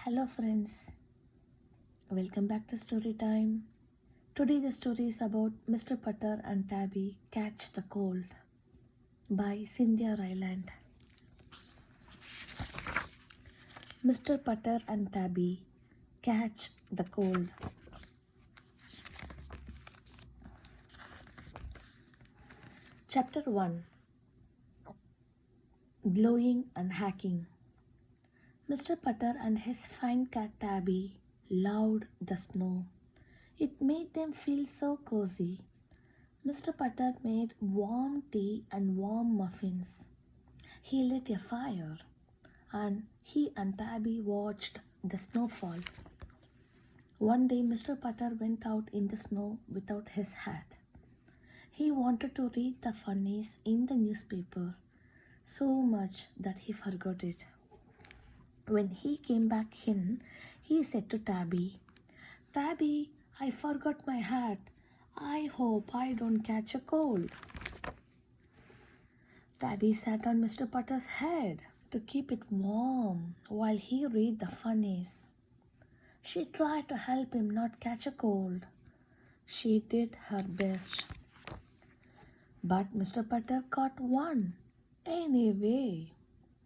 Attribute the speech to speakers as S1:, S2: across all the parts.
S1: Hello friends, welcome back to story time. Today the story is about Mr. Putter and Tabby Catch the Cold by Cynthia Ryland. Mr. Putter and Tabby Catch the Cold. Chapter 1. Glowing and Hacking. Mr. Putter and his fine cat Tabby loved the snow. It made them feel so cozy. Mr. Putter made warm tea and warm muffins. He lit a fire, and he and Tabby watched the snowfall. One day, Mr. Putter went out in the snow without his hat. He wanted to read the funnies in the newspaper so much that he forgot it. When he came back in, he said to Tabby, "Tabby, I forgot my hat. I hope I don't catch a cold." Tabby sat on Mr. Putter's head to keep it warm while he read the funnies. She tried to help him not catch a cold. She did her best. But Mr. Putter caught one anyway.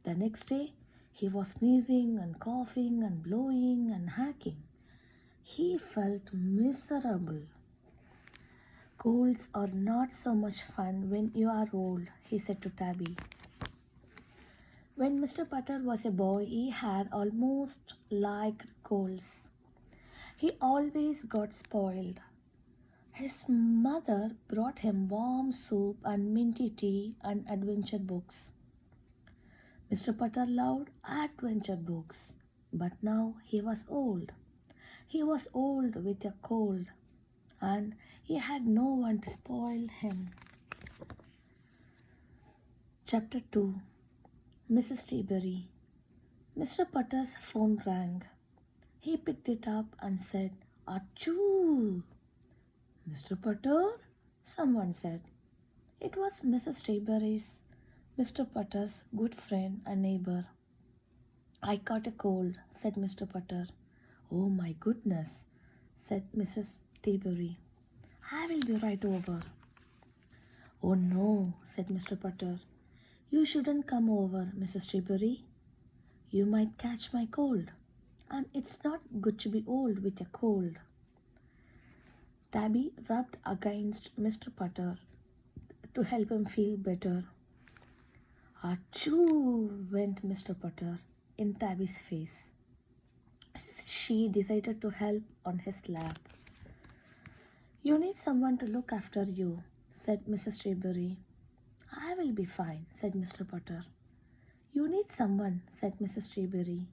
S1: The next day, he was sneezing and coughing and blowing and hacking. He felt miserable. "Colds are not so much fun when you are old," he said to Tabby. When Mr. Putter was a boy, he had almost liked colds. He always got spoiled. His mother brought him warm soup and minty tea and adventure books. Mr. Putter loved adventure books, but now he was old. He was old with a cold, and he had no one to spoil him. Chapter 2. Mrs. Tiberi. Mr. Putter's phone rang. He picked it up and said, "Achoo!" "Mr. Putter?" someone said. It was Mrs. Tiberi's, Mr. Putter's good friend and neighbor. "I caught a cold," said Mr. Putter. "Oh my goodness," said Mrs. Tiberi. "I will be right over." "Oh no," said Mr. Putter. "You shouldn't come over, Mrs. Tiberi. You might catch my cold, and it's not good to be old with a cold." Tabby rubbed against Mr. Putter to help him feel better. "Achoo!" went Mr. Putter in Tabby's face. She decided to help on his lap. "You need someone to look after you," said Mrs. Tiberi. "I will be fine," said Mr. Putter. "You need someone," said Mrs. Tiberi.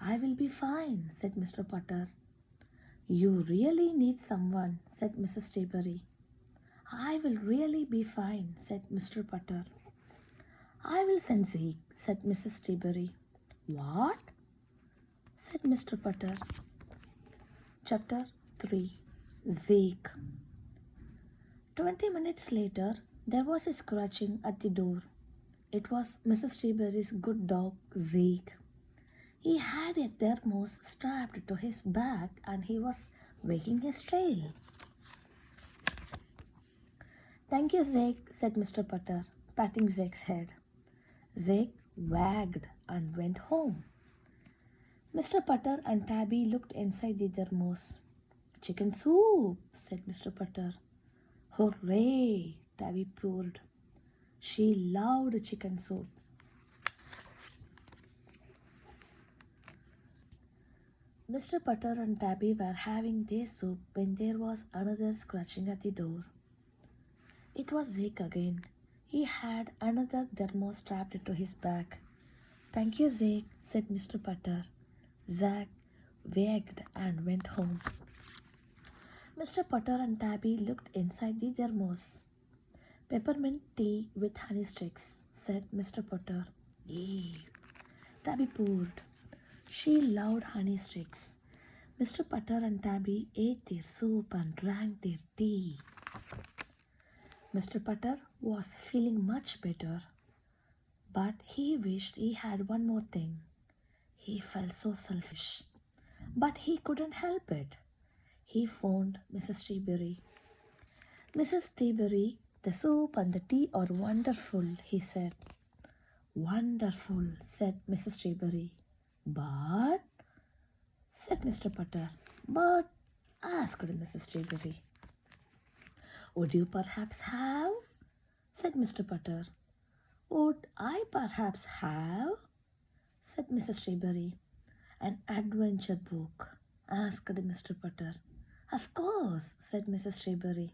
S1: "I will be fine," said Mr. Putter. "You really need someone," said Mrs. Tiberi. "I will really be fine," said Mr. Putter. "I will send Zeke," said Mrs. Tiberi. "What?" said Mr. Putter. Chapter 3. Zeke. 20 minutes later, there was a scratching at the door. It was Mrs. Tiberi's good dog, Zeke. He had a thermos strapped to his back and he was wagging his tail. "Thank you, Zeke," said Mr. Putter, patting Zeke's head. Zeke wagged and went home. Mr. Putter and Tabby looked inside the thermos. "Chicken soup," said Mr. Putter. "Hooray!" Tabby purred. She loved chicken soup. Mr. Putter and Tabby were having their soup when there was another scratching at the door. It was Zeke again. He had another thermos strapped to his back. "Thank you, Zeke," said Mr. Putter. Zeke wagged and went home. Mr. Putter and Tabby looked inside the thermos. "Peppermint tea with honey sticks," said Mr. Putter. "Eee!" Tabby purred. She loved honey sticks. Mr. Putter and Tabby ate their soup and drank their tea. Mr. Putter was feeling much better, but he wished he had one more thing. He felt so selfish, but he couldn't help it. He phoned Mrs. Treeberry. Mrs. Treeberry, the soup and the tea are wonderful, he said. Wonderful, said Mrs. Treeberry. But, said Mr. Potter. But, asked Mrs. Treeberry. Would you perhaps have? Said Mr. Potter. Would I perhaps have? Said Mrs. Treeberry. An adventure book? Asked Mr. Potter. Of course, said Mrs. Treeberry.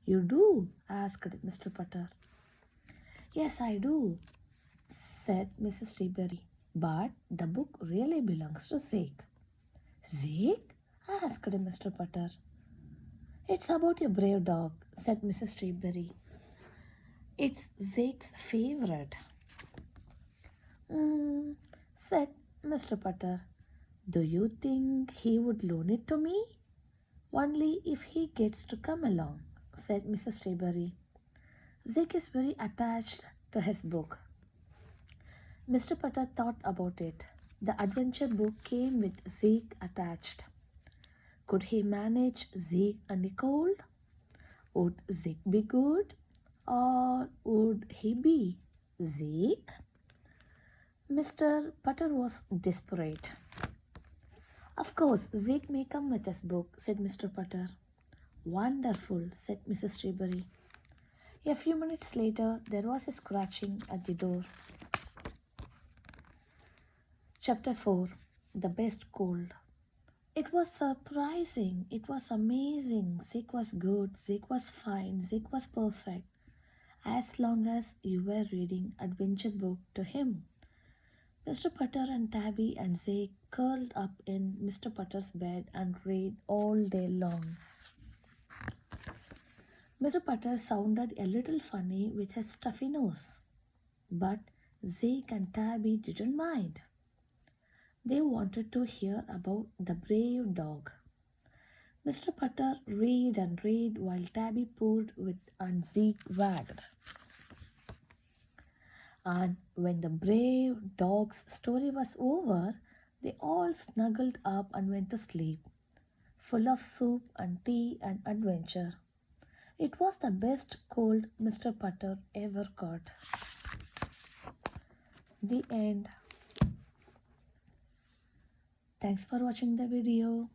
S1: You do? Asked Mr. Potter. Yes, I do, said Mrs. Treeberry. But the book really belongs to Zeke. Zeke? Asked Mr. Potter. It's about a brave dog, said Mrs. Treeberry. It's Zeke's favorite. Said Mr. Potter. Do you think he would loan it to me? Only if he gets to come along, said Mrs. Treeberry. Zeke is very attached to his book. Mr. Potter thought about it. The adventure book came with Zeke attached. Could he manage Zeke and Nicole? Would Zeke be good? Or would he be Zeke? Mr. Potter was desperate. Of course, Zeke may come with his book, said Mr. Potter. Wonderful, said Mrs. Treeberry. A few minutes later, there was a scratching at the door. Chapter 4. The Best Cold. It was surprising. It was amazing. Zeke was good. Zeke was fine. Zeke was perfect. As long as you were reading adventure book to him. Mr. Potter and Tabby and Zeke curled up in Mr. Potter's bed and read all day long. Mr. Potter sounded a little funny with his stuffy nose. But Zeke and Tabby didn't mind. They wanted to hear about the brave dog. Mr. Potter read and read while Tabby poured with and Zeke wagged. And when the brave dog's story was over, they all snuggled up and went to sleep, full of soup and tea and adventure. It was the best cold Mr. Potter ever got. The end. Thanks for watching the video.